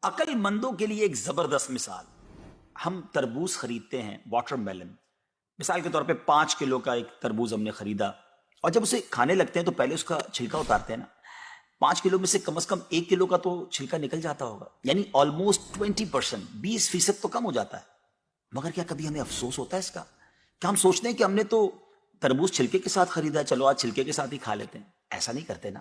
عقل مندوں کے لیے ایک زبردست مثال. ہم تربوز خریدتے ہیں، واٹر میلن. مثال کے طور پہ 5 کلو کا ایک تربوز ہم نے خریدا، اور جب اسے کھانے لگتے ہیں تو پہلے اس کا چھلکا اتارتے ہیں نا. 5 کلو میں سے کم از کم 1 کلو کا تو چھلکا نکل جاتا ہوگا، یعنی آلموسٹ 20%، 20% تو کم ہو جاتا ہے. مگر کیا کبھی ہمیں افسوس ہوتا ہے اس کا؟ کیا ہم سوچتے ہیں کہ ہم نے تو تربوز چھلکے کے ساتھ خریدا ہے، چلو آج چھلکے کے ساتھ ہی کھا لیتے ہیں؟ ایسا نہیں کرتے نا.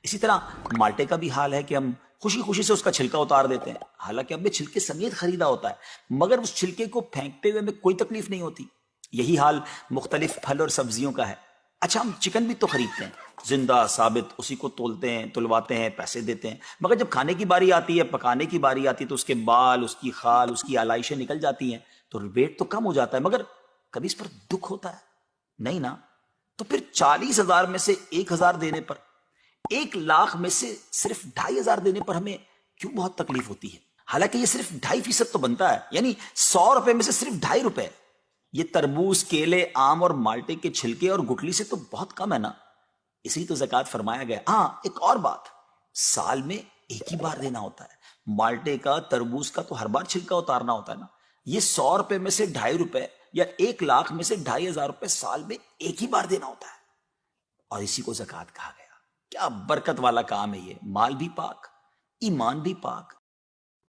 اسی طرح مالٹے کا بھی حال ہے کہ ہم خوشی خوشی سے اس کا چھلکا اتار دیتے ہیں، حالانکہ ہم نے چھلکے سمیت خریدا ہوتا ہے، مگر اس چھلکے کو پھینکتے ہوئے ہمیں کوئی تکلیف نہیں ہوتی. یہی حال مختلف پھل اور سبزیوں کا ہے. اچھا، ہم چکن بھی تو خریدتے ہیں، زندہ ثابت، اسی کو تولتے ہیں، تلواتے ہیں، پیسے دیتے ہیں، مگر جب کھانے کی باری آتی ہے، پکانے کی باری آتی ہے، تو اس کے بال، اس کی خال، اس کی آلائشیں نکل جاتی ہیں، تو ویٹ تو کم ہو جاتا ہے. مگر کبھی اس پر دکھ ہوتا ہے؟ نہیں نا. تو پھر 40,000 میں سے 1,000 دینے پر، 1,00,000 میں سے صرف 2,500 دینے پر ہمیں کیوں بہت تکلیف ہوتی ہے؟ حالانکہ یہ صرف 2.5% تو بنتا ہے، یعنی 100 روپے میں سے صرف 2.5 روپے. یہ تربوز، کیلے، آم اور مالٹے کے چھلکے اور گٹلی سے تو بہت کم ہے نا. اسی تو زکوٰۃ فرمایا گیا. ہاں، ایک اور بات، سال میں ایک ہی بار دینا ہوتا ہے. مالٹے کا، تربوز کا تو ہر بار چھلکا اتارنا ہوتا ہے نا. یہ 100 روپے میں سے 2.5 روپے یا 1,00,000 میں سے 2,500 روپے سال میں ایک ہی بار دینا ہوتا ہے، اور اسی کو زکوٰۃ کہا گیا. کیا برکت والا کام ہے یہ. مال بھی پاک، ایمان بھی پاک،